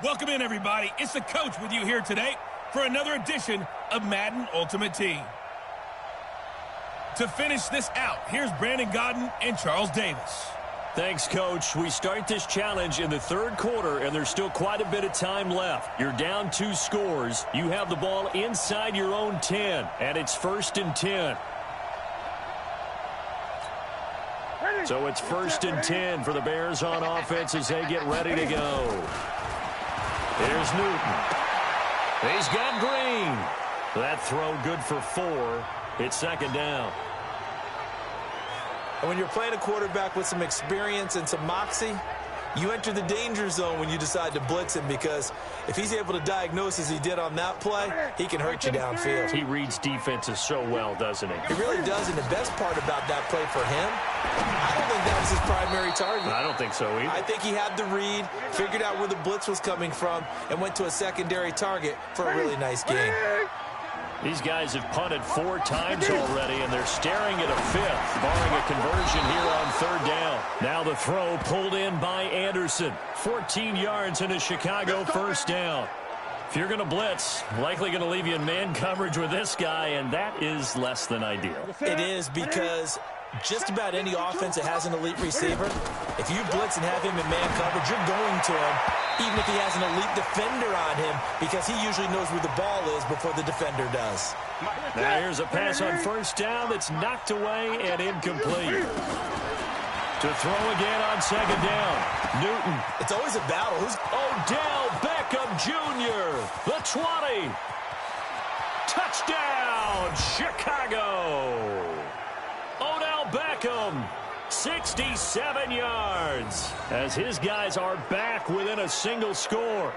Welcome in, everybody. It's the coach with you here today for another edition of Madden Ultimate Team. To finish this out, here's Brandon Godden and Charles Davis. Thanks, Coach. We start this challenge in the third quarter, and there's still quite a bit of time left. You're down 2 scores. You have the ball inside your own 10, and it's 1st and 10. So it's 1st and 10 for the Bears on offense as they get ready to go. Here's Newton. He's got Green. That throw good for 4. It's 2nd down. And when you're playing a quarterback with some experience and some moxie, you enter the danger zone when you decide to blitz him, because if he's able to diagnose as he did on that play, he can hurt you downfield. He reads defenses so well, doesn't he? He really does, and the best part about that play for him, I don't think that was his primary target. I don't think so either. I think he had the read, figured out where the blitz was coming from, and went to a secondary target for a really nice game. These guys have punted 4 times already, and they're staring at a 5th, barring a conversion here on 3rd down. Now the throw pulled in by Anderson. 14 yards in a Chicago 1st down. If you're going to blitz, likely going to leave you in man coverage with this guy, and that is less than ideal. It is, because just about any offense that has an elite receiver, if you blitz and have him in man coverage, you're going to him, even if he has an elite defender on him, because he usually knows where the ball is before the defender does. Now here's a pass on 1st down that's knocked away and incomplete. To throw again on 2nd down. Newton. It's always a battle. Odell Beckham Jr. The 20. Touchdown, Chicago. Odell Beckham, 67 yards, as his guys are back within a single score.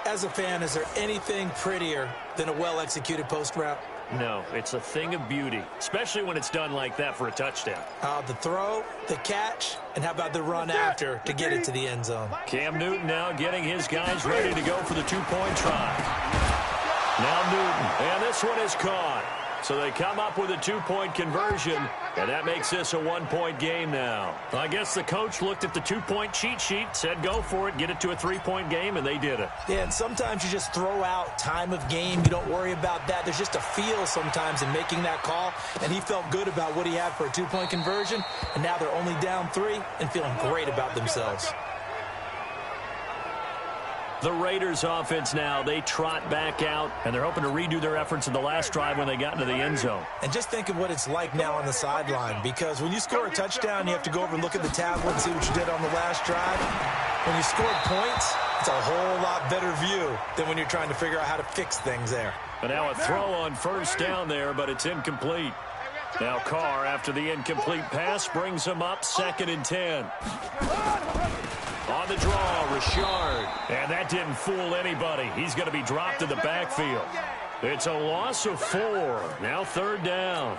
As a fan, is there anything prettier than a well-executed post route? No, it's a thing of beauty, especially when it's done like that for a touchdown. The throw, the catch, and how about the run after to get it to the end zone? Cam Newton now getting his guys ready to go for the 2-point try. Now Newton, and this one is caught. So they come up with a 2-point conversion, and that makes this a 1-point game now. I guess the coach looked at the 2-point cheat sheet, said go for it, get it to a 3-point game, and they did it. Yeah, and sometimes you just throw out time of game. You don't worry about that. There's just a feel sometimes in making that call, and he felt good about what he had for a 2-point conversion, and now they're only down 3 and feeling great about themselves. The Raiders offense now, they trot back out, and they're hoping to redo their efforts in the last drive when they got into the end zone. And just think of what it's like now on the sideline, because when you score a touchdown, you have to go over and look at the tablet and see what you did on the last drive. When you scored points, it's a whole lot better view than when you're trying to figure out how to fix things there. And now a throw on 1st down there, but it's incomplete. Now Carr, after the incomplete pass, brings him up 2nd and 10. On the draw, Richard. And that didn't fool anybody. He's going to be dropped in the backfield. It's a loss of 4. Now 3rd down.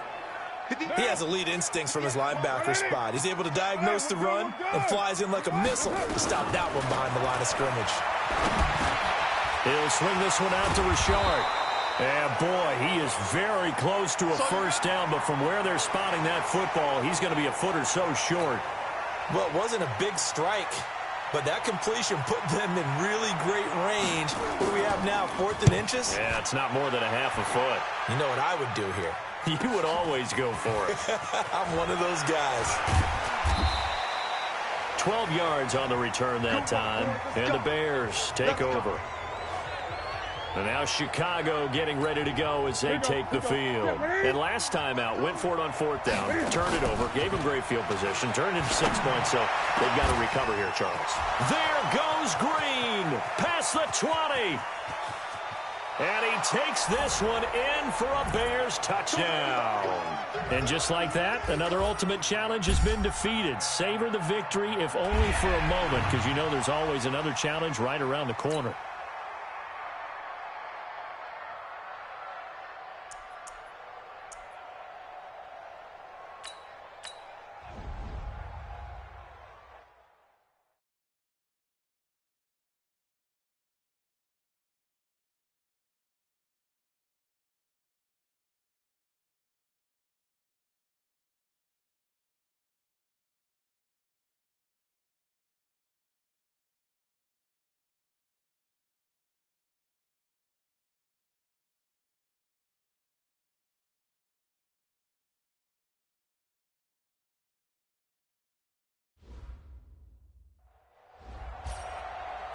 He has elite instincts from his linebacker spot. He's able to diagnose the run and flies in like a missile to stop that one behind the line of scrimmage. He'll swing this one out to Richard. And boy, he is very close to a 1st down, but from where they're spotting that football, he's going to be a foot or so short. Well, it wasn't a big strike, but that completion put them in really great range. What do we have now, 4th and inches? Yeah, it's not more than a half a foot. You know what I would do here? You would always go for it. I'm one of those guys. 12 yards on the return that time, and the Bears take over. And now Chicago getting ready to go as they take the field. And last time out, went for it on 4th down, turned it over, gave them great field position, turned into 6 points, so they've got to recover here, Charles. There goes Green, past the 20. And he takes this one in for a Bears touchdown. And just like that, another ultimate challenge has been defeated. Savor the victory, if only for a moment, because you know there's always another challenge right around the corner.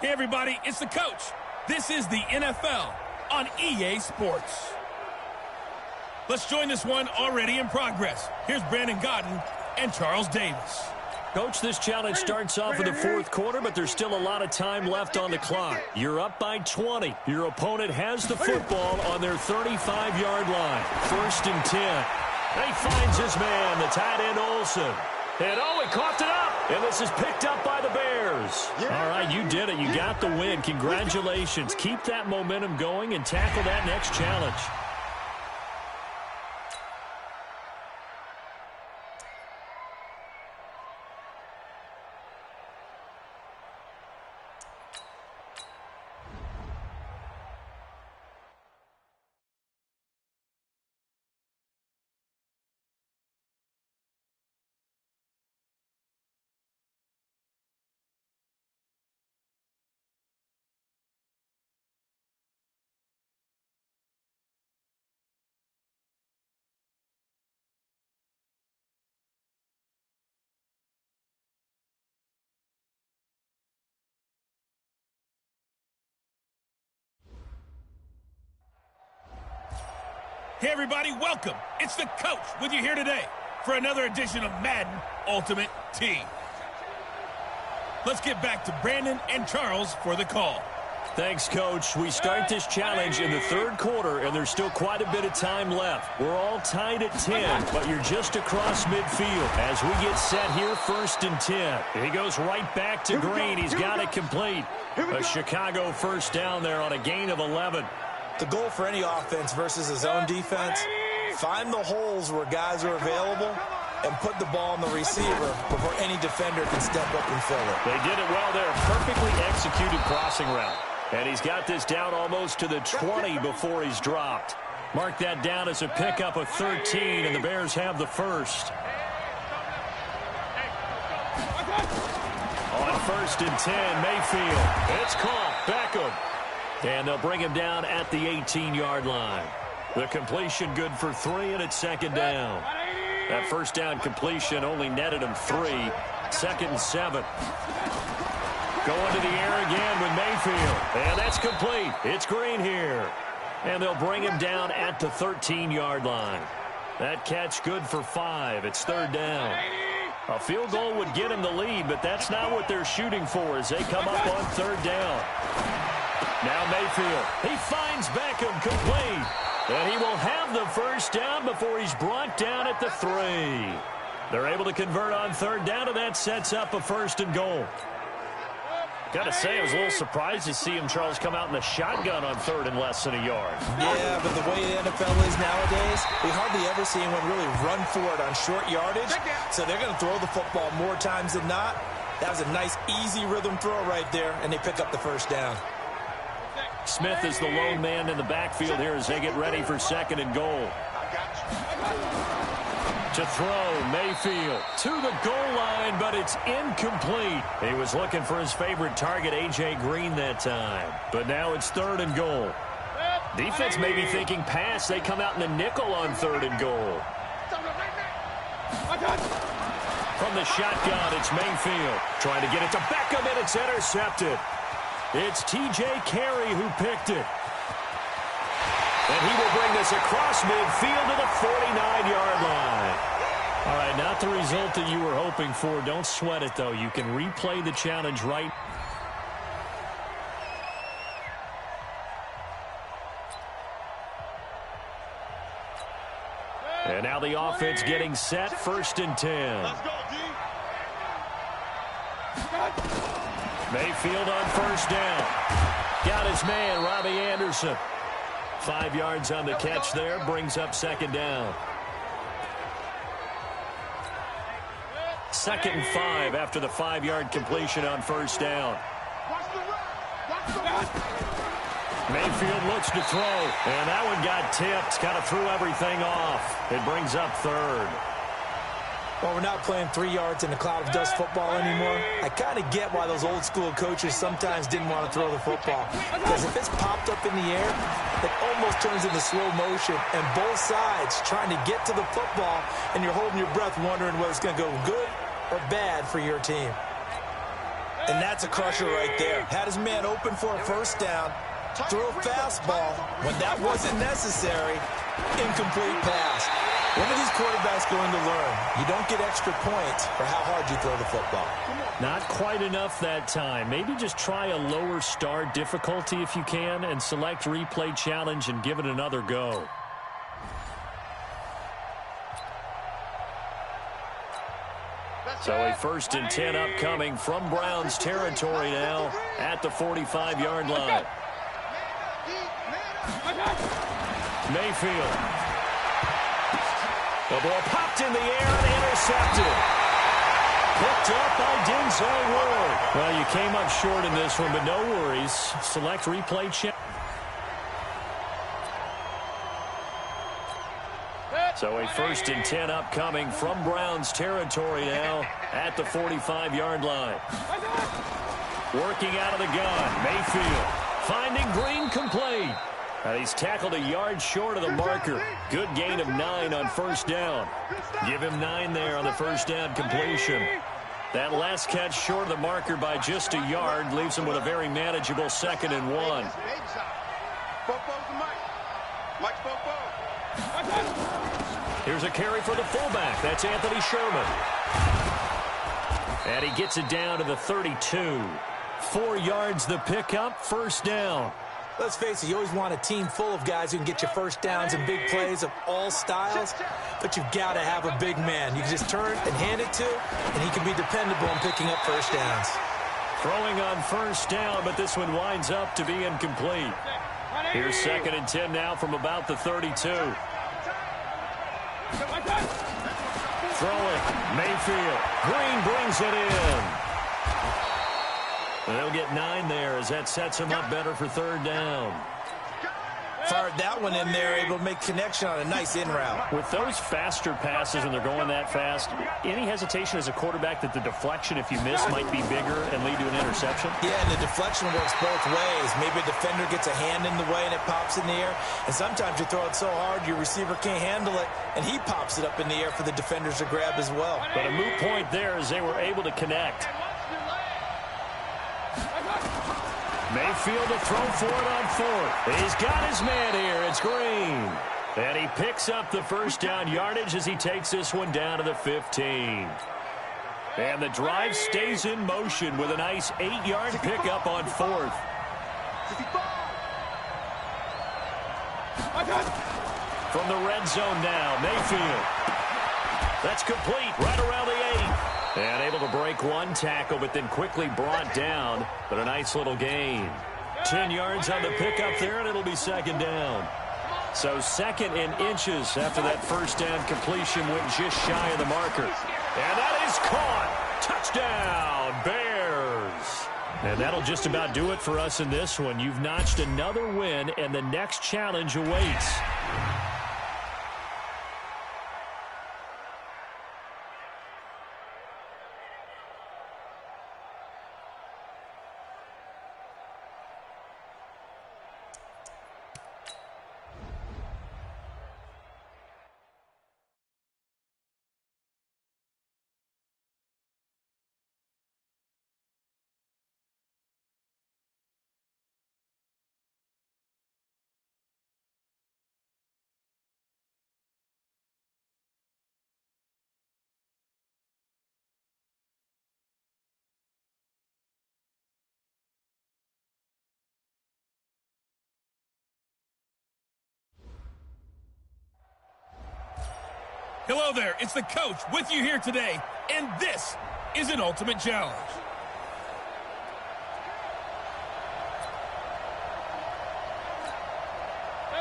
Hey, everybody, it's the coach. This is the NFL on EA Sports. Let's join this one already in progress. Here's Brandon Godden and Charles Davis. Coach, this challenge starts off in the fourth quarter, but there's still a lot of time left on the clock. You're up by 20. Your opponent has the football on their 35-yard line. 1st and 10. He finds his man, the tight end Olsen. And oh, he coughed it up. And this is picked up by the Bears. All right, you did it. You got the win. Congratulations. Keep that momentum going and tackle that next challenge. Hey, everybody, welcome. It's the coach with you here today for another edition of Madden Ultimate Team. Let's get back to Brandon and Charles for the call. Thanks, Coach. We start this challenge in the third quarter, and there's still quite a bit of time left. We're all tied at 10, but you're just across midfield. As we get set here, 1st and 10. He goes right back to Green. He's got it complete. A Chicago first down there on a gain of 11. The goal for any offense versus his own defense, find the holes where guys are available and put the ball on the receiver before any defender can step up and fill it. They did it well there. Perfectly executed crossing route. And he's got this down almost to the 20 before he's dropped. Mark that down as a pickup of 13, and the Bears have the first. On 1st and 10, Mayfield. It's caught. Beckham. And they'll bring him down at the 18-yard line. The completion good for 3, and it's 2nd down. That first down completion only netted him 3. 2nd and 7. Going to the air again with Mayfield. And that's complete. It's Green here. And they'll bring him down at the 13-yard line. That catch good for 5. It's 3rd down. A field goal would get him the lead, but that's not what they're shooting for as they come up on 3rd down. Now Mayfield, he finds Beckham complete. And he will have the first down before he's brought down at the 3. They're able to convert on 3rd down, and that sets up a 1st and goal. Got to say, I was a little surprised to see him, Charles, come out in the shotgun on 3rd and less than a yard. Yeah, but the way the NFL is nowadays, we hardly ever see anyone really run for it on short yardage. So they're going to throw the football more times than not. That was a nice, easy rhythm throw right there, and they pick up the first down. Smith is the lone man in the backfield here as they get ready for 2nd and goal. To throw, Mayfield to the goal line, but it's incomplete. He was looking for his favorite target, A.J. Green, that time. But now it's 3rd and goal. Defense may be thinking pass. They come out in the nickel on 3rd and goal. From the shotgun, it's Mayfield. Trying to get it to Beckham, and it's intercepted. It's T.J. Carey who picked it. And he will bring this across midfield to the 49-yard line. All right, not the result that you were hoping for. Don't sweat it, though. You can replay the challenge right. And now the offense getting set, 1st and 10. Let's go, D. Mayfield on 1st down. Got his man, Robbie Anderson. 5 yards on the catch there, brings up 2nd down. 2nd and 5 after the 5-yard completion on 1st down. Mayfield looks to throw, and that one got tipped. Kind of threw everything off. It brings up 3rd. Well, we're not playing 3 yards in a cloud of dust football anymore. I kind of get why those old school coaches sometimes didn't want to throw the football. Because if it's popped up in the air, it almost turns into slow motion. And both sides trying to get to the football, and you're holding your breath wondering whether it's going to go good or bad for your team. And that's a crusher right there. Had his man open for a first down, threw a fastball. When that wasn't necessary, incomplete pass. When are these quarterbacks going to learn? You don't get extra points for how hard you throw the football. Not quite enough that time. Maybe just try a lower start difficulty if you can and select replay challenge and give it another go. So a 1st and 10 upcoming from Browns territory now at the 45-yard line. Mayfield. The ball popped in the air and intercepted. Picked up by Denzel Ward. Well, you came up short in this one, but no worries. Select replay check. So a 1st and 10 upcoming from Browns territory now at the 45-yard line. Working out of the gun, Mayfield finding Green complete. He's tackled a yard short of the marker. Good gain of 9 on first down. Give him 9 there on the first down completion. That last catch short of the marker by just a yard leaves him with a very manageable 2nd and 1. Here's a carry for the fullback. That's Anthony Sherman. And he gets it down to the 32. 4 yards the pickup, first down. Let's face it, you always want a team full of guys who can get you first downs and big plays of all styles, but you've got to have a big man. You can just turn and hand it to, and he can be dependable in picking up first downs. Throwing on first down, but this one winds up to be incomplete. Here's 2nd and 10 now from about the 32. Throwing, Mayfield. Green brings it in. They'll get 9 there as that sets him up better for 3rd down. Fired that one in there, able to make connection on a nice in route. With those faster passes and they're going that fast, any hesitation as a quarterback that the deflection, if you miss, might be bigger and lead to an interception? Yeah, and the deflection works both ways. Maybe a defender gets a hand in the way and it pops in the air. And sometimes you throw it so hard your receiver can't handle it, and he pops it up in the air for the defenders to grab as well. But a moot point there as they were able to connect. Mayfield to throw for it on 4th. He's got his man here. It's Green. And he picks up the first down yardage as he takes this one down to the 15. And the drive stays in motion with a nice 8-yard pickup on 4th. From the red zone now, Mayfield. That's complete right around the 8. And able to break one tackle, but then quickly brought down. But a nice little gain. 10 yards on the pickup there, and it'll be 2nd down. So 2nd and inches after that first down completion went just shy of the marker. And that is caught. Touchdown, Bears. And that'll just about do it for us in this one. You've notched another win, and the next challenge awaits. Hello there, it's the coach with you here today, and this is an ultimate challenge.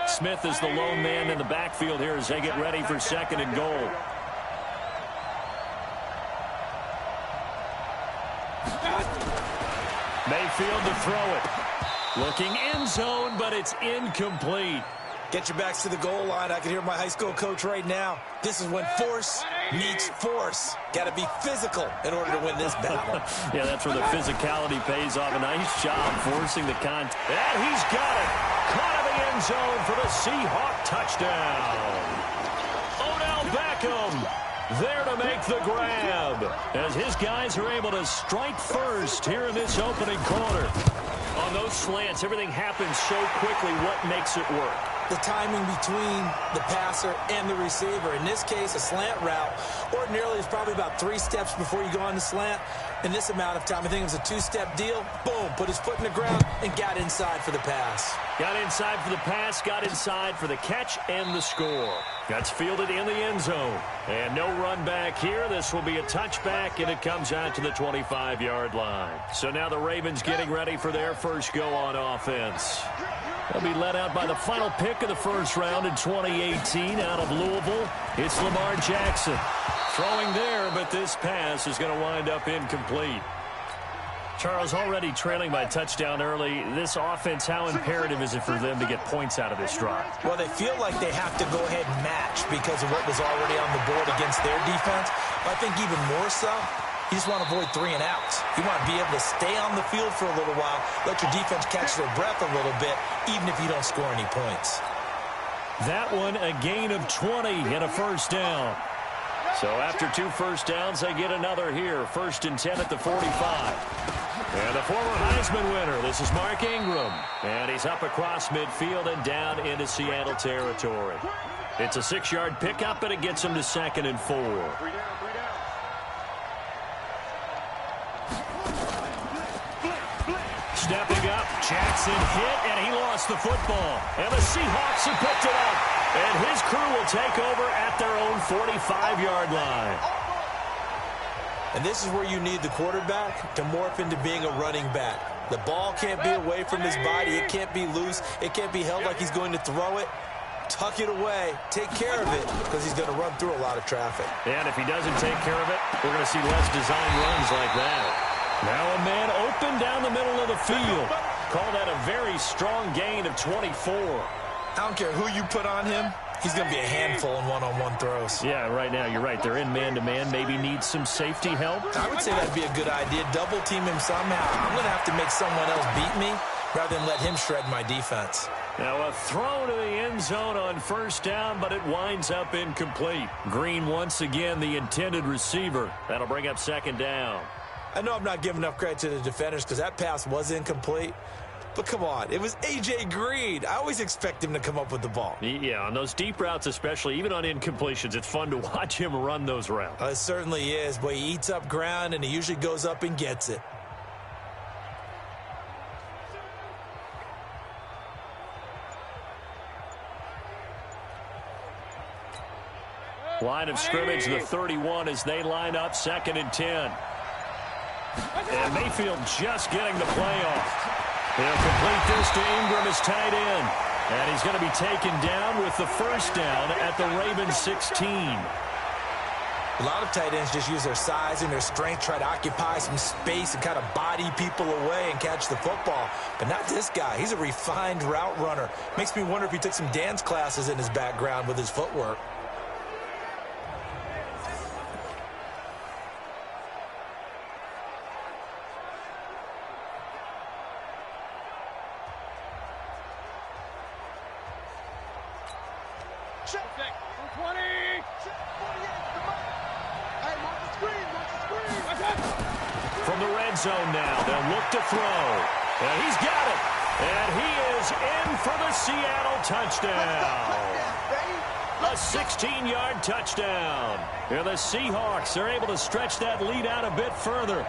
Smith is the lone man in the backfield here as they get ready for 2nd and goal. Mayfield to throw it. Looking end zone, but it's incomplete. Get your backs to the goal line. I can hear my high school coach right now. This is when force meets force. Got to be physical in order to win this battle. Yeah, that's where the physicality pays off. A nice job forcing the contact. And he's got it. Caught in the end zone for the Seahawk touchdown. Odell Beckham there to make the grab, as his guys are able to strike first here in this opening quarter. On those slants, everything happens so quickly. What makes it work? The timing between the passer and the receiver. In this case, a slant route ordinarily is probably about 3 steps before you go on the slant. In this amount of time, I think it was a 2-step deal. Boom, put his foot in the ground and got inside for the pass. Got inside for the pass, got inside for the catch and the score. That's fielded in the end zone. And no run back here. This will be a touchback, and it comes out to the 25-yard line. So now the Ravens getting ready for their first go on offense. They'll be led out by the final pick of the first round in 2018 out of Louisville. It's Lamar Jackson. Throwing there, but this pass is going to wind up incomplete. Charles, already trailing by a touchdown early. This offense, how imperative is it for them to get points out of this drive? Well, they feel like they have to go ahead and match because of what was already on the board against their defense. But I think even more so, you just want to avoid 3 and outs. You want to be able to stay on the field for a little while, let your defense catch their breath a little bit, even if you don't score any points. That one, a gain of 20 and a first down. So after 2 first downs, they get another here. 1st and 10 at the 45. And the former Heisman winner, this is Mark Ingram. And he's up across midfield and down into Seattle territory. It's a 6-yard pickup, and it gets him to 2nd and 4. Stepping up, Jackson hit, and he lost the football. And the Seahawks have picked it up. And his crew will take over at their own 45-yard line. And this is where you need the quarterback to morph into being a running back. The ball can't be away from his body. It can't be loose. It can't be held like he's going to throw it. Tuck it away. Take care of it because he's going to run through a lot of traffic. And if he doesn't take care of it, we're going to see less design runs like that. Now a man open down the middle of the field. Call that a very strong gain of 24. I don't care who you put on him. He's going to be a handful in one-on-one throws. Yeah, right now, you're right. They're in man-to-man. Maybe needs some safety help. I would say that'd be a good idea. Double team him somehow. I'm going to have to make someone else beat me rather than let him shred my defense. Now a throw to the end zone on 1st down, but it winds up incomplete. Green once again the intended receiver. That'll bring up 2nd down. I know I'm not giving enough credit to the defenders because that pass was incomplete. But come on, it was A.J. Green. I always expect him to come up with the ball. Yeah, on those deep routes especially, even on incompletions, it's fun to watch him run those routes. It certainly is, but he eats up ground, and he usually goes up and gets it. Line of scrimmage, the 31 as they line up 2nd and 10. And Mayfield just getting the play off. He'll complete this to Ingram, his tight end. And he's going to be taken down with the 1st down at the Ravens 16. A lot of tight ends just use their size and their strength, try to occupy some space and kind of body people away and catch the football. But not this guy. He's a refined route runner. Makes me wonder if he took some dance classes in his background with his footwork. From the red zone now, they'll look to throw. And he's got it. And he is in for the Seattle touchdown. A 16-yard touchdown. And the Seahawks are able to stretch that lead out a bit further.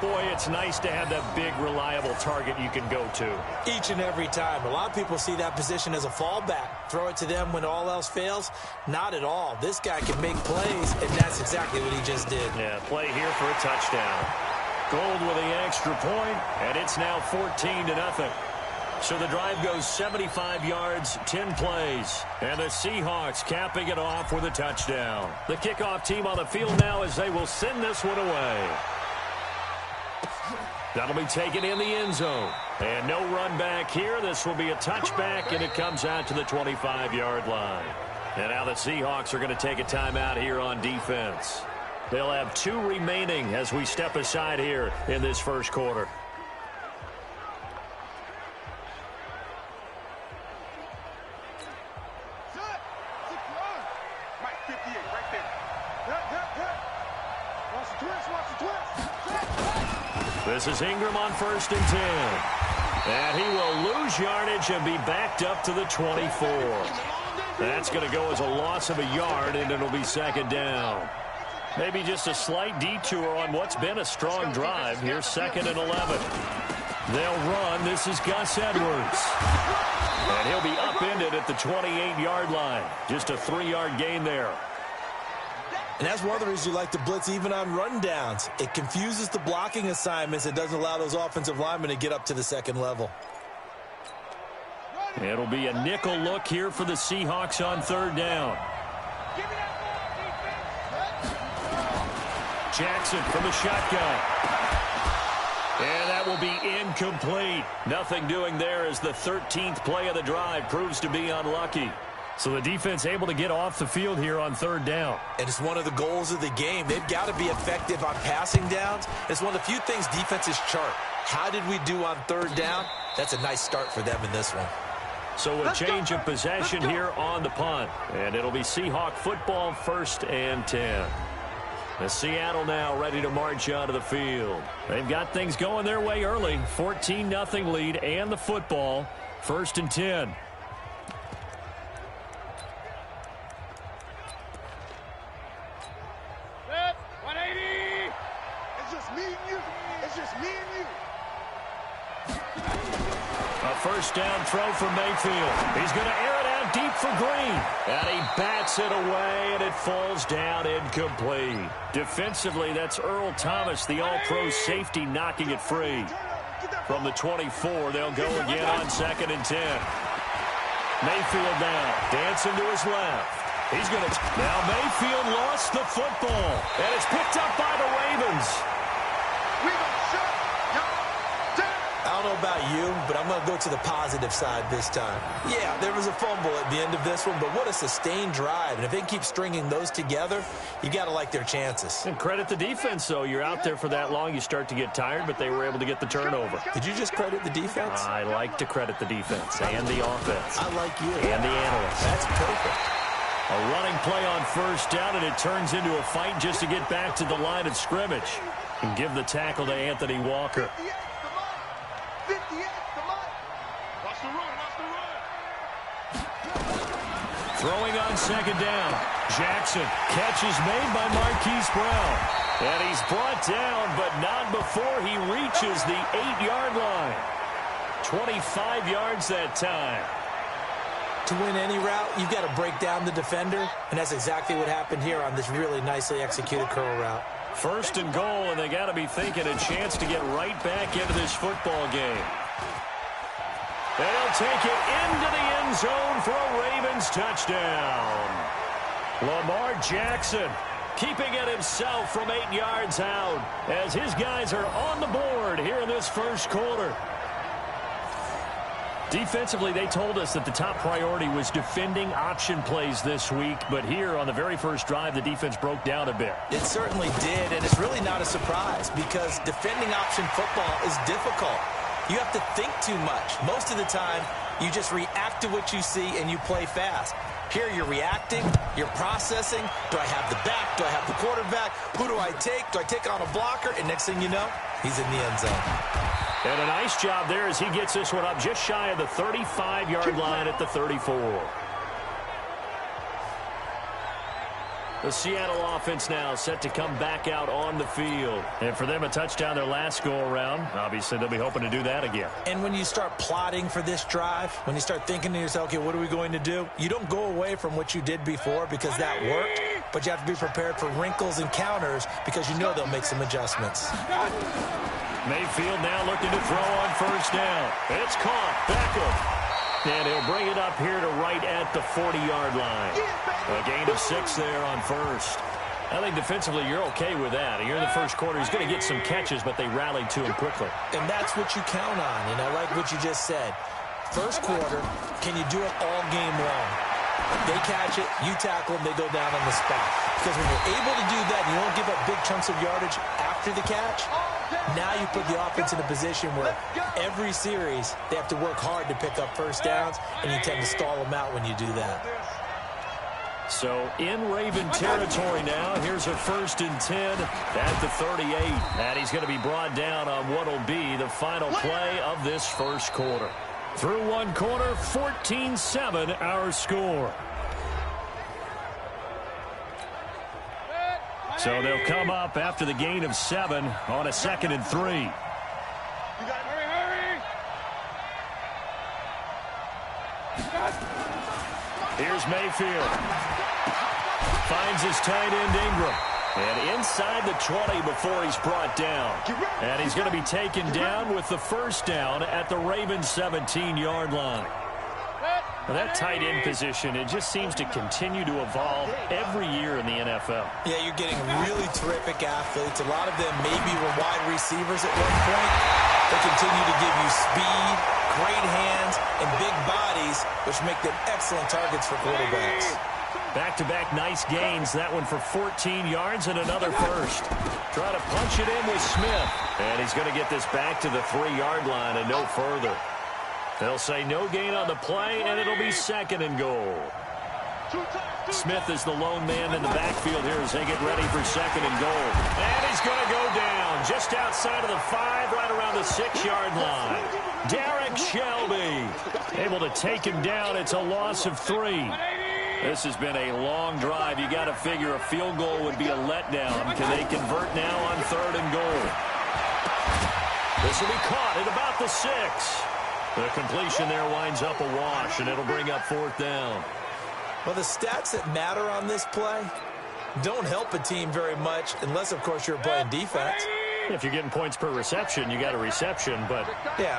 Boy, it's nice to have that big, reliable target you can go to. Each and every time. A lot of people see that position as a fallback. Throw it to them when all else fails. Not at all. This guy can make plays, and that's exactly what he just did. Yeah, play here for a touchdown. Gold with the extra point, and it's now 14-0. So the drive goes 75 yards, 10 plays. And the Seahawks capping it off with a touchdown. The kickoff team on the field now as they will send this one away. That'll be taken in the end zone. And no run back here. This will be a touchback, and it comes out to the 25-yard line. And now the Seahawks are going to take a timeout here on defense. They'll have 2 remaining as we step aside here in this first quarter. This is Ingram on 1st and 10. And he will lose yardage and be backed up to the 24. That's going to go as a loss of a yard, and it'll be 2nd down. Maybe just a slight detour on what's been a strong drive. Here's 2nd and 11. They'll run. This is Gus Edwards. And he'll be upended at the 28-yard line. Just a 3-yard gain there. And that's one of the reasons you like to blitz even on rundowns. It confuses the blocking assignments. It doesn't allow those offensive linemen to get up to the 2nd level. It'll be a nickel look here for the Seahawks on 3rd down. Jackson from the shotgun. And that will be incomplete. Nothing doing there as the 13th play of the drive proves to be unlucky. So the defense able to get off the field here on 3rd down. And it's one of the goals of the game. They've got to be effective on passing downs. It's one of the few things defenses chart. How did we do on 3rd down? That's a nice start for them in this one. So a change of possession here on the punt. And it'll be Seahawk football, 1st and 10. The Seattle now ready to march onto the field. They've got things going their way early. 14-0 lead and the football. 1st and 10. First down throw for Mayfield. He's going to air it out deep for Green. And he bats it away, and it falls down incomplete. Defensively, that's Earl Thomas, the all-pro safety, knocking it free. From the 24, they'll go again on 2nd and 10. Mayfield now, dancing to his left. He's going to... Now Mayfield lost the football, and it's picked up by the Ravens. I don't know about you, but I'm going to go to the positive side this time. Yeah, there was a fumble at the end of this one, but what a sustained drive. And if they can keep stringing those together, you got to like their chances. And credit the defense, though. You're out there for that long, you start to get tired, but they were able to get the turnover. Did you just credit the defense? I like to credit the defense and the offense. I like you. And the analysts. That's perfect. A running play on 1st down, and it turns into a fight just to get back to the line of scrimmage. And give the tackle to Anthony Walker. Throwing on 2nd down. Jackson. Catch is made by Marquise Brown. And he's brought down, but not before he reaches the 8-yard line. 25 yards that time. To win any route, you've got to break down the defender, and that's exactly what happened here on this really nicely executed curl route. 1st and goal, and they got to be thinking a chance to get right back into this football game. And he'll take it into the end zone for a Ravens touchdown. Lamar Jackson keeping it himself from 8 yards out as his guys are on the board here in this 1st quarter. Defensively, they told us that the top priority was defending option plays this week, but here on the very first drive, the defense broke down a bit. It certainly did, and it's really not a surprise because defending option football is difficult. You have to think too much. Most of the time, you just react to what you see and you play fast. Here you're reacting, you're processing. Do I have the back? Do I have the quarterback? Who do I take? Do I take on a blocker? And next thing you know, he's in the end zone. And a nice job there as he gets this one up just shy of the 35-yard line at the 34. The Seattle offense now set to come back out on the field. And for them, a touchdown their last go-around. Obviously, they'll be hoping to do that again. And when you start plotting for this drive, when you start thinking to yourself, okay, what are we going to do? You don't go away from what you did before because that worked, but you have to be prepared for wrinkles and counters because you know they'll make some adjustments. Mayfield now looking to throw on 1st down. It's caught. Beckham. And he'll bring it up here to right at the 40-yard line. A gain of 6 there on 1st. I think defensively you're okay with that. Here in the 1st quarter, he's going to get some catches, but they rallied to him quickly. And that's what you count on, and I like what you just said. 1st quarter, can you do it all game long? They catch it, you tackle them, they go down on the spot. Because when you're able to do that and you don't give up big chunks of yardage after the catch, now you put the offense in a position where every series they have to work hard to pick up 1st downs, and you tend to stall them out when you do that. So in Raven territory now. Here's a 1st and 10 at the 38. And he's going to be brought down on what will be the final play of this first quarter. Through one quarter, 14-7 our score. So they'll come up after the gain of 7 on a 2nd and 3. Here's Mayfield. Finds his tight end Ingram. And inside the 20 before he's brought down. And he's going to be taken down with the first down at the Ravens 17-yard line. Well, that tight end position, it just seems to continue to evolve every year in the NFL. Yeah, you're getting really terrific athletes. A lot of them maybe were wide receivers at one point. They continue to give you speed, great hands, and big bodies, which make them excellent targets for quarterbacks. Back-to-back nice gains. That one for 14 yards and another first. Try to punch it in with Smith. And he's going to get this back to the 3-yard line and no further. They'll say no gain on the play, and it'll be 2nd and goal. Smith is the lone man in the backfield here as they get ready for 2nd and goal. And he's going to go down just outside of the 5, right around the 6-yard line. Derek Shelby able to take him down. It's a loss of 3. This has been a long drive. You got to figure a field goal would be a letdown. Can they convert now on 3rd and goal? This will be caught at about the 6. The completion there winds up a wash, and it'll bring up 4th down. Well, the stats that matter on this play don't help a team very much unless, of course, you're playing defense. If you're getting points per reception, you got a reception, but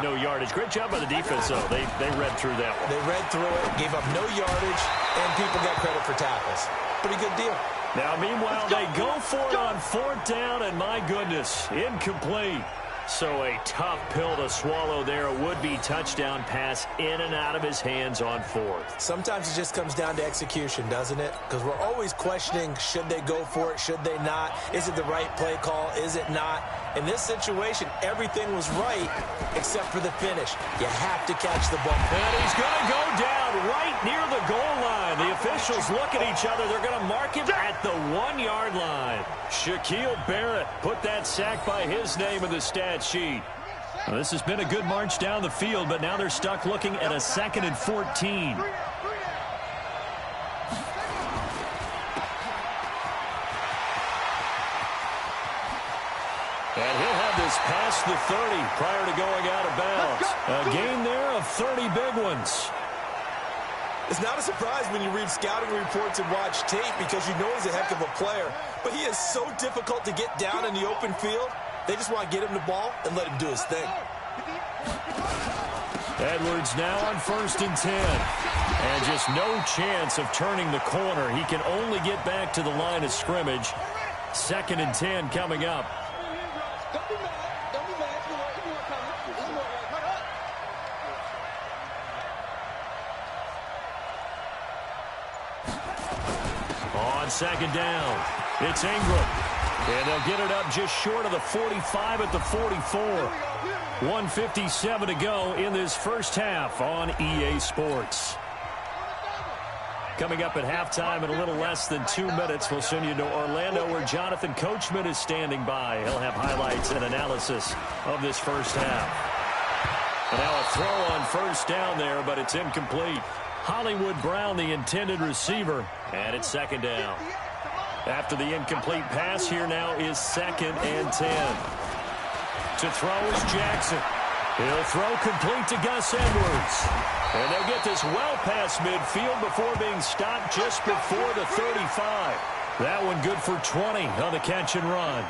no yardage. Great job by the defense, though. They read through that one. They read through it, gave up no yardage, and people got credit for tackles. Pretty good deal. Now, meanwhile, they go for it on 4th down, and my goodness, incomplete. So a tough pill to swallow there. A would-be touchdown pass in and out of his hands on 4th. Sometimes it just comes down to execution, doesn't it? Because we're always questioning, should they go for it, should they not? Is it the right play call, is it not? In this situation, everything was right except for the finish. You have to catch the ball. And he's going to go down right near the goal line. The officials look at each other. They're going to mark him at the 1-yard line. Shaquille Barrett put that sack by his name in the stat sheet. Well, this has been a good march down the field, but now they're stuck looking at a 2nd and 14. And he'll have this past the 30 prior to going out of bounds. A gain there of 30 big ones. It's not a surprise when you read scouting reports and watch tape because you know he's a heck of a player. But he is so difficult to get down in the open field. They just want to get him the ball and let him do his thing. Edwards now on 1st and 10. And just no chance of turning the corner. He can only get back to the line of scrimmage. 2nd and 10 coming up. On 2nd down, it's Ingram. And they'll get it up just short of the 45 at the 44. 1:57 to go in this first half on EA Sports. Coming up at halftime in a little less than 2 minutes, we'll send you to Orlando where Jonathan Coachman is standing by. He'll have highlights and analysis of this first half. And now a throw on 1st down there, but it's incomplete. Hollywood Brown, the intended receiver, and it's 2nd down. After the incomplete pass, here now is 2nd and 10. To throw is Jackson. He'll throw complete to Gus Edwards. And they'll get this well past midfield before being stopped just before the 35. That one good for 20 on the catch and run.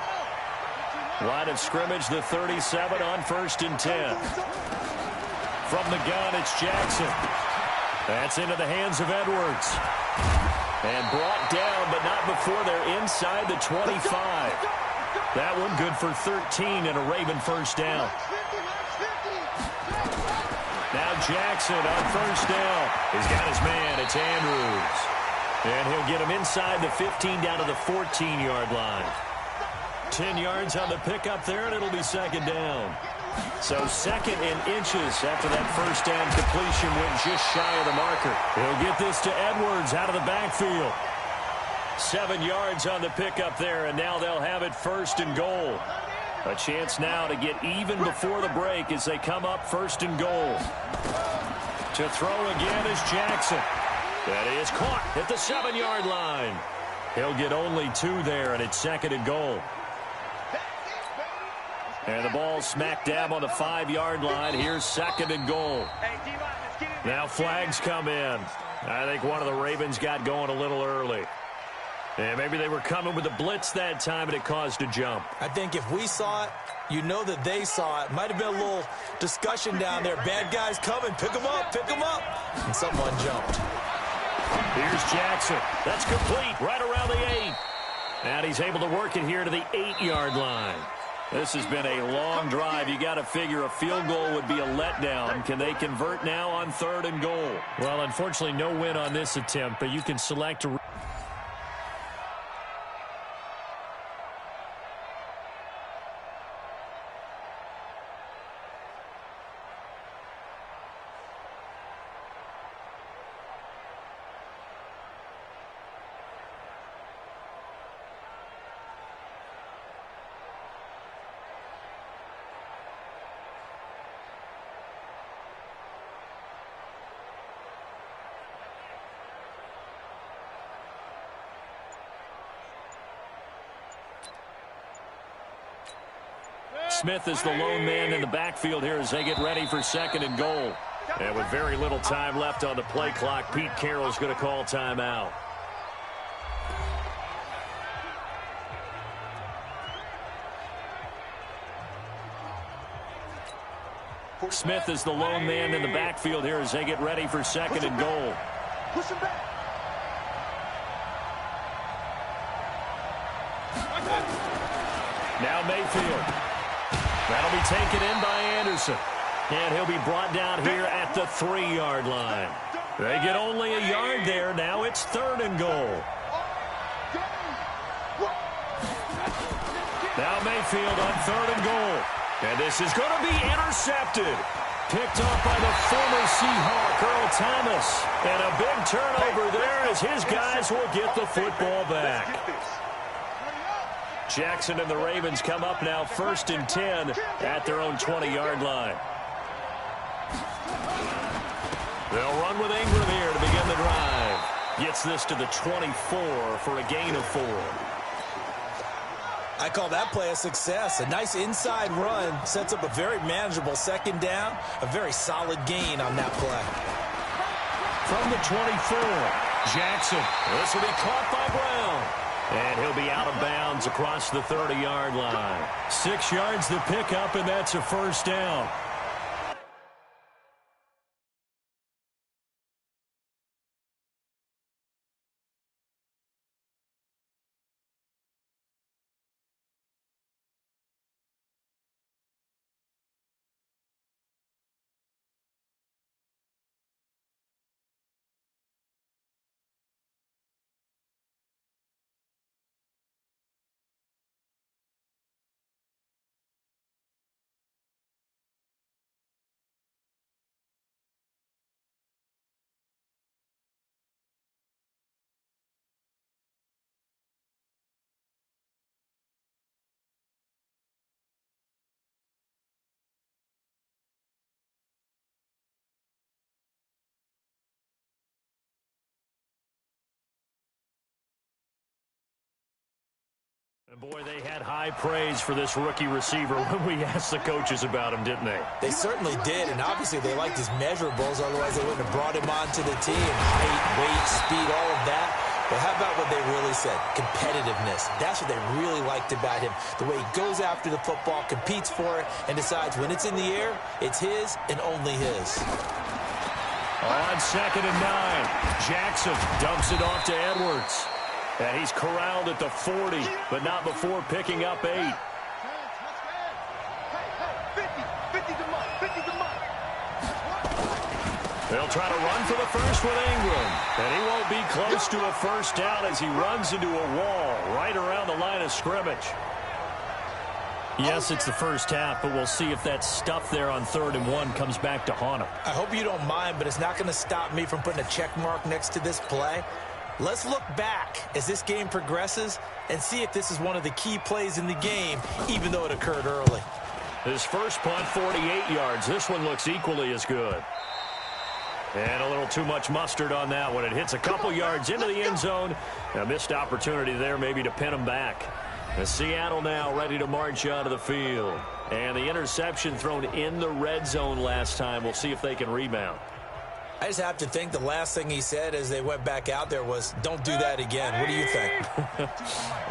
Line of scrimmage, the 37 on 1st and 10. From the gun, it's Jackson. That's into the hands of Edwards. And brought down, but not before they're inside the 25. That one good for 13 and a Raven first down. Now Jackson on 1st down. He's got his man. It's Andrews. And he'll get him inside the 15 down to the 14-yard line. 10 yards on the pickup there, and it'll be 2nd down. So 2nd and inches after that first down completion went just shy of the marker. He'll get this to Edwards out of the backfield. 7 yards on the pickup there, and now they'll have it 1st and goal. A chance now to get even before the break as they come up 1st and goal. To throw again is Jackson. That is caught at the 7-yard line. He'll get only 2 there, and it's 2nd and goal. And the ball smack dab on the 5-yard line. Here's 2nd and goal. Now flags come in. I think one of the Ravens got going a little early. And maybe they were coming with a blitz that time, and it caused a jump. I think if we saw it, you know that they saw it. Might have been a little discussion down there. Bad guys coming. Pick them up. Pick them up. And someone jumped. Here's Jackson. That's complete right around the 8. And he's able to work it here to the 8-yard line. This has been a long drive. You got to figure a field goal would be a letdown. Can they convert now on 3rd and goal? Well, unfortunately, no win on this attempt, but you can select a... Smith is the lone man in the backfield here as they get ready for 2nd and goal. And with very little time left on the play clock, Pete Carroll's going to call timeout. Smith is the lone man in the backfield here as they get ready for 2nd and goal. Push him back. Now Mayfield. That'll be taken in by Anderson. And he'll be brought down here at the 3-yard line. They get only a yard there. Now it's 3rd and goal. Now Mayfield on 3rd and goal. And this is going to be intercepted. Picked off by the former Seahawk, Earl Thomas. And a big turnover there as his guys will get the football back. Jackson and the Ravens come up now 1st and 10 at their own 20-yard line. They'll run with Ingram here to begin the drive. Gets this to the 24 for a gain of 4. I call that play a success. A nice inside run sets up a very manageable 2nd down. A very solid gain on that play. From the 24, Jackson. This will be caught by Brown. And he'll be out of bounds across the 30-yard line. 6 yards to pick up, and that's a 1st down. And boy, they had high praise for this rookie receiver when we asked the coaches about him, didn't they? They certainly did, and obviously they liked his measurables, otherwise they wouldn't have brought him onto the team. Height, weight, speed, all of that. But how about what they really said? Competitiveness. That's what they really liked about him. The way he goes after the football, competes for it, and decides when it's in the air, it's his and only his. On 2nd and 9, Jackson dumps it off to Edwards. And he's corralled at the 40, but not before picking up 8. They'll try to run for the first with Ingram. And he won't be close to a 1st down as he runs into a wall right around the line of scrimmage. Yes, it's the first half, but we'll see if that stuff there on 3rd and 1 comes back to haunt him. I hope you don't mind, but it's not going to stop me from putting a check mark next to this play. Let's look back as this game progresses and see if this is one of the key plays in the game, even though it occurred early. His first punt, 48 yards. This one looks equally as good. And a little too much mustard on that one. It hits a couple yards into the end zone. A missed opportunity there maybe to pin him back. Seattle now ready to march onto the field. And the interception thrown in the red zone last time. We'll see if they can rebound. I just have to think the last thing he said as they went back out there was, don't do that again. What do you think?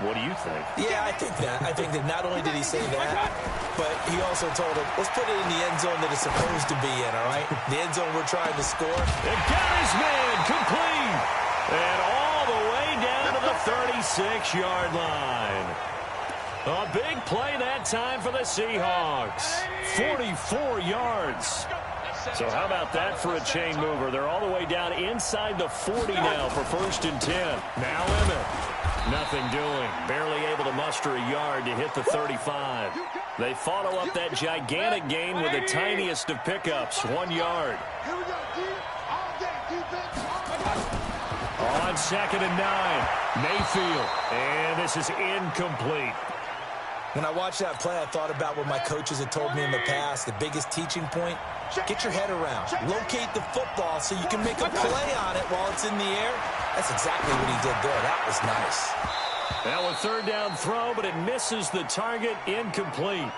What do you think? Yeah, I think that. I think that not only did he say that, but he also told him, let's put it in the end zone that it's supposed to be in, all right? The end zone we're trying to score. It got his man complete. And all the way down to the 36-yard line. A big play that time for the Seahawks. 44 yards. So how about that for a chain mover? They're all the way down inside the 40 now for 1st and 10. Now Emmett. Nothing doing. Barely able to muster a yard to hit the 35. They follow up that gigantic gain with the tiniest of pickups, 1 yard. On 2nd and 9, Mayfield. And this is incomplete. When I watched that play, I thought about what my coaches had told me in the past. The biggest teaching point, get your head around. Locate the football so you can make a play on it while it's in the air. That's exactly what he did there. That was nice. That was 3rd down throw, but it misses the target, incomplete.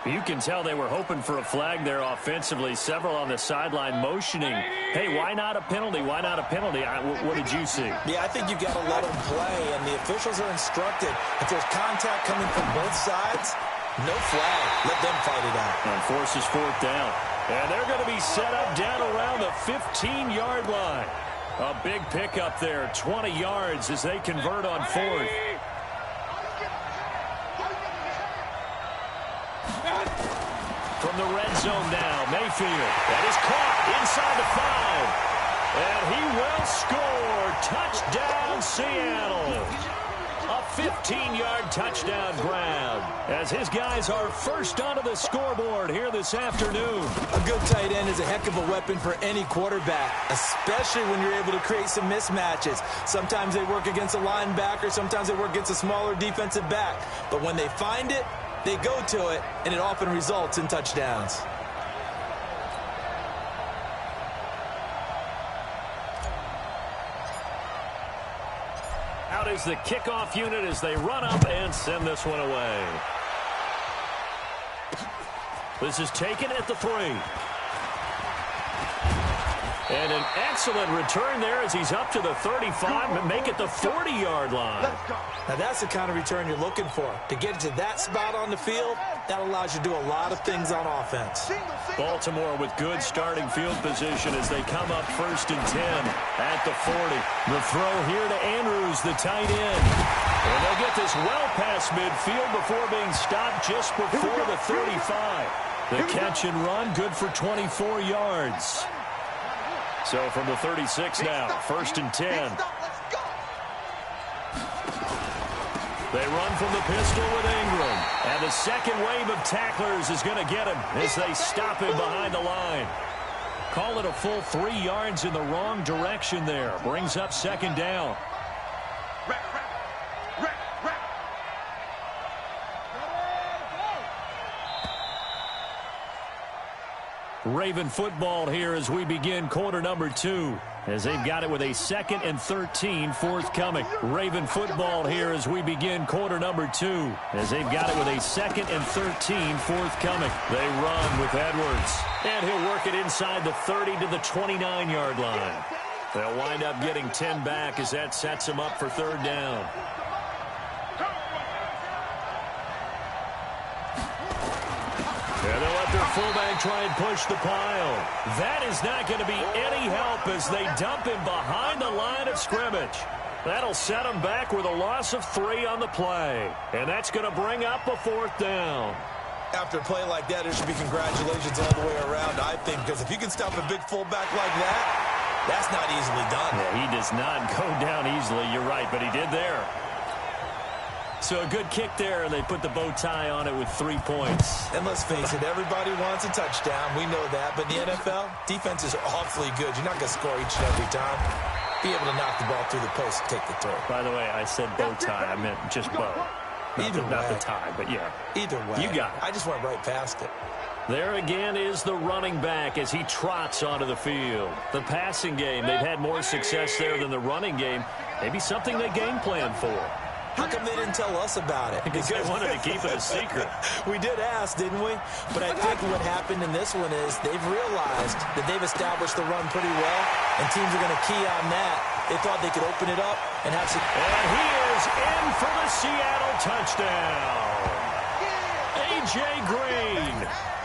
You can tell they were hoping for a flag there offensively. Several on the sideline motioning, hey, why not a penalty? Why not a penalty? What did you see? Yeah, I think you've got to let them play, and the officials are instructed. If there's contact coming from both sides, no flag. Let them fight it out. And forces 4th down. And they're going to be set up down around the 15-yard line. A big pickup there, 20 yards as they convert on 4th. From the red zone now, Mayfield. That is caught inside the 5. And he will score. Touchdown, Seattle. A 15-yard touchdown grab as his guys are first onto the scoreboard here this afternoon. A good tight end is a heck of a weapon for any quarterback, especially when you're able to create some mismatches. Sometimes they work against a linebacker, sometimes they work against a smaller defensive back. But when they find it, they go to it, and it often results in touchdowns. Out is the kickoff unit as they run up and send this one away. This is taken at the 3. And an excellent return there as he's up to the 35 and make it the 40-yard line. Now that's the kind of return you're looking for. To get to that spot on the field, that allows you to do a lot of things on offense. Baltimore with good starting field position as they come up 1st and 10 at the 40. The throw here to Andrews, the tight end. And they'll get this well past midfield before being stopped just before the 35. The catch and run, good for 24 yards. So from the 36 now, 1st and 10. They run from the pistol with Ingram. And the second wave of tacklers is going to get him as they stop him behind the line. Call it a full 3 yards in the wrong direction there. Brings up 2nd down. Raven football here as we begin quarter number 2. As they've got it with a 2nd and 13 forthcoming. Raven football here as we begin quarter number 2. As they've got it with a 2nd and 13 forthcoming. They run with Edwards. And he'll work it inside the 30 to the 29-yard line. They'll wind up getting 10 back as that sets them up for 3rd down. And they'll let their fullback try and push the pile. That is not going to be any help as they dump him behind the line of scrimmage. That'll set him back with a loss of 3 on the play. And that's going to bring up a 4th down. After a play like that, there should be congratulations all the way around, I think, because if you can stop a big fullback like that, that's not easily done. Yeah, he does not go down easily, you're right, but he did there. So a good kick there, and they put the bow tie on it with 3 points. And let's face it, everybody wants a touchdown. We know that. But in the NFL, defense is awfully good. You're not going to score each and every time. Be able to knock the ball through the post and take the throw. By the way, I said bow tie. I meant just bow. Not the tie, but yeah. Either way. You got it. I just went right past it. There again is the running back as he trots onto the field. The passing game, they've had more success there than the running game. Maybe something they game plan for. How come they didn't tell us about it? Because they wanted to keep it a secret. We did ask, didn't we? But I think what happened in this one is they've realized that they've established the run pretty well, and teams are going to key on that. They thought they could open it up and have some... And he is in for the Seattle touchdown. A.J. Green,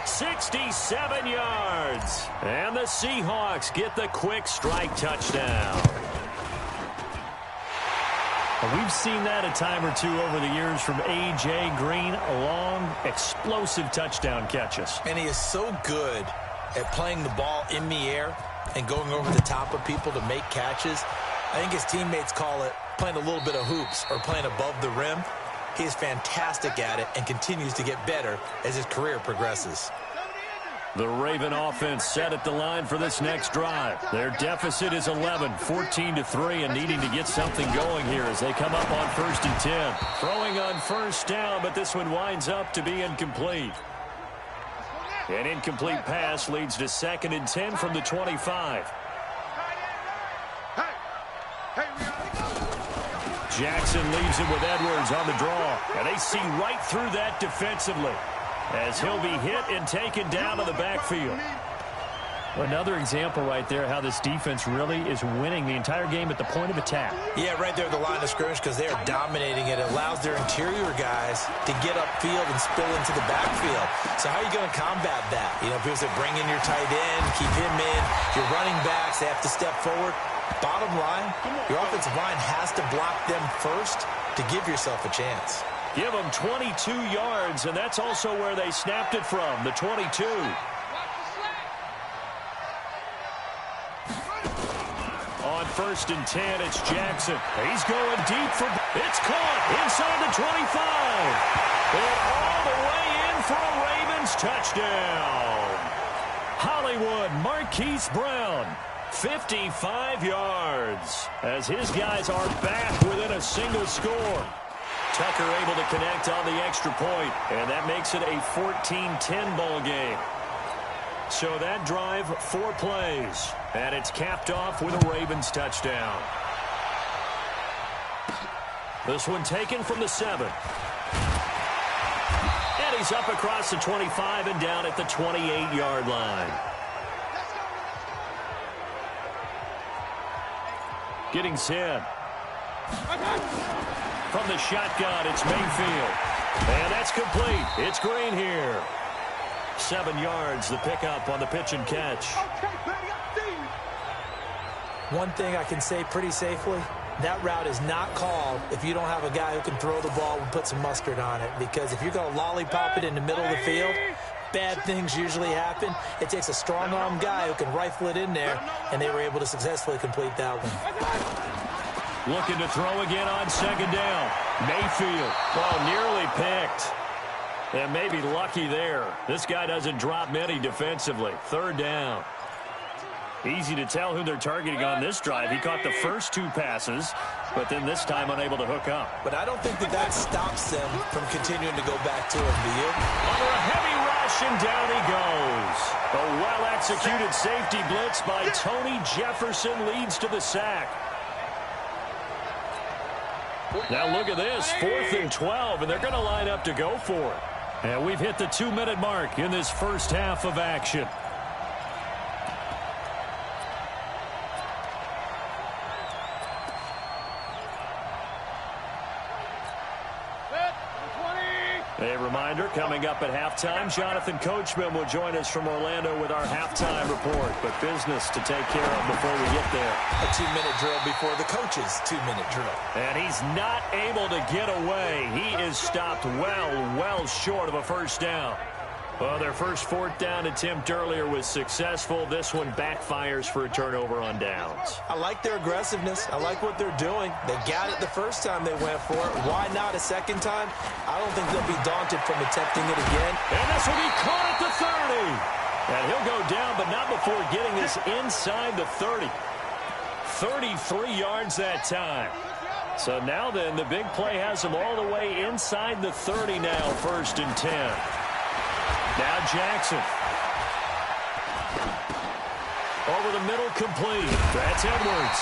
67 yards. And the Seahawks get the quick strike touchdown. We've seen that a time or two over the years from A.J. Green, long, explosive touchdown catches. And he is so good at playing the ball in the air and going over the top of people to make catches. I think his teammates call it playing a little bit of hoops or playing above the rim. He is fantastic at it and continues to get better as his career progresses. The Raven offense set at the line for this next drive. Their deficit is 11, 14-3, and needing to get something going here as they come up on 1st and 10. Throwing on first down, but this one winds up to be incomplete. An incomplete pass leads to 2nd and 10 from the 25. Jackson leaves it with Edwards on the draw, and they see right through that defensively as he'll be hit and taken down to the backfield. Another example right there how this defense really is winning the entire game at the point of attack. Yeah, right there at the line of scrimmage because they are dominating it. It allows their interior guys to get upfield and spill into the backfield. So how are you going to combat that? You know, if you bring in your tight end, keep him in, your running backs, they have to step forward. Bottom line, your offensive line has to block them first to give yourself a chance. Give them 22 yards, and that's also where they snapped it from, the 22. On 1st and 10, it's Jackson. He's going deep for... It's caught inside the 25. And all the way in for a Ravens touchdown. Hollywood Marquise Brown, 55 yards, as his guys are back within a single score. Tucker able to connect on the extra point, and that makes it a 14-10 ball game. So that drive, 4 plays, and it's capped off with a Ravens touchdown. This one taken from the 7. And he's up across the 25 and down at the 28-yard line. Getting set. From the shotgun, it's Mayfield. And that's complete. It's Green here. 7 yards, the pickup on the pitch and catch. One thing I can say pretty safely, that route is not called if you don't have a guy who can throw the ball and put some mustard on it. Because if you're going to lollipop it in the middle of the field, bad things usually happen. It takes a strong-arm guy who can rifle it in there, and they were able to successfully complete that one. Looking to throw again on 2nd down. Mayfield, nearly picked. And maybe lucky there. This guy doesn't drop many defensively. 3rd down. Easy to tell who they're targeting on this drive. He caught the first 2 passes, but then this time unable to hook up. But I don't think that stops them from continuing to go back to him, do you? Under a heavy rush, and down he goes. A well-executed safety blitz by Tony Jefferson leads to the sack. Now look at this, 4th and 12, and they're going to line up to go for it. And we've hit the 2-minute mark in this first half of action. A reminder, coming up at halftime, Jonathan Coachman will join us from Orlando with our halftime report. But business to take care of before we get there. A 2-minute drill before the coach's 2-minute drill. And he's not able to get away. He is stopped well short of a first down. Well, their first fourth down attempt earlier was successful. This one backfires for a turnover on downs. I like their aggressiveness. I like what they're doing. They got it the first time they went for it. Why not a second time? I don't think they'll be daunted from attempting it again. And this will be caught at the 30. And he'll go down, but not before getting this inside the 30. 33 yards that time. So now then, the big play has him all the way inside the 30 now, 1st and 10. Now Jackson. Over the middle, complete. That's Edwards.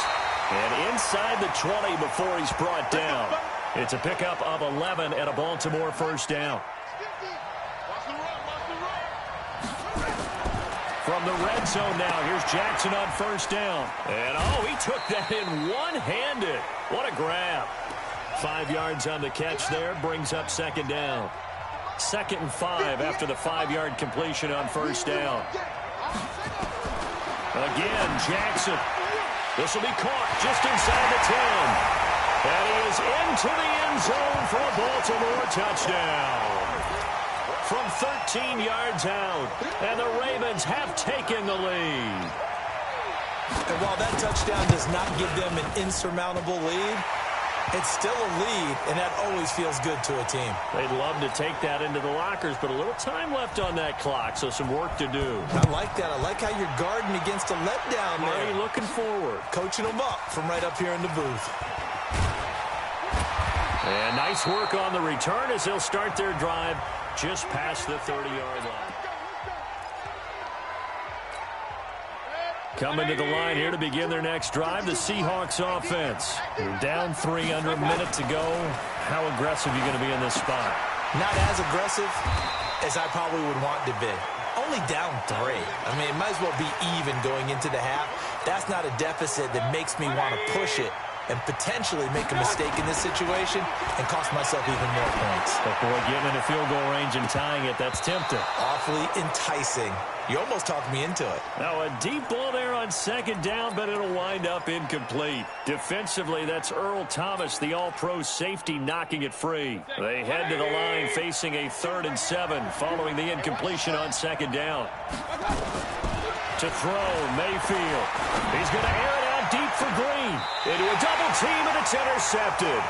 And inside the 20 before he's brought down. It's a pickup of 11 and a Baltimore first down. From the red zone now, here's Jackson on first down. And, oh, he took that in one-handed. What a grab. 5 yards on the catch there, brings up second down. 2nd and 5 after the 5-yard completion on first down. Again, Jackson. This will be caught just inside the 10. And he is into the end zone for a Baltimore touchdown. From 13 yards out, and the Ravens have taken the lead. And while that touchdown does not give them an insurmountable lead, it's still a lead, and that always feels good to a team. They'd love to take that into the lockers, but a little time left on that clock, so some work to do. I like that. I like how you're guarding against a letdown there. Marty looking forward. Coaching them up from right up here in the booth. And nice work on the return as they'll start their drive just past the 30-yard line. Coming to the line here to begin their next drive, the Seahawks offense. You're down 3 under a minute to go. How aggressive are you going to be in this spot? Not as aggressive as I probably would want to be. Only down 3. I mean, it might as well be even going into the half. That's not a deficit that makes me want to push it and potentially make a mistake in this situation and cost myself even more points. But boy, getting in a field goal range and tying it, that's tempting. Awfully enticing. You almost talked me into it. Now a deep ball there on second down, but it'll wind up incomplete. Defensively, that's Earl Thomas, the all-pro safety, knocking it free. They head to the line facing a 3rd and 7 following the incompletion on second down. To throw, Mayfield. He's going to air it out deep for Green. Into a double team, and it's intercepted.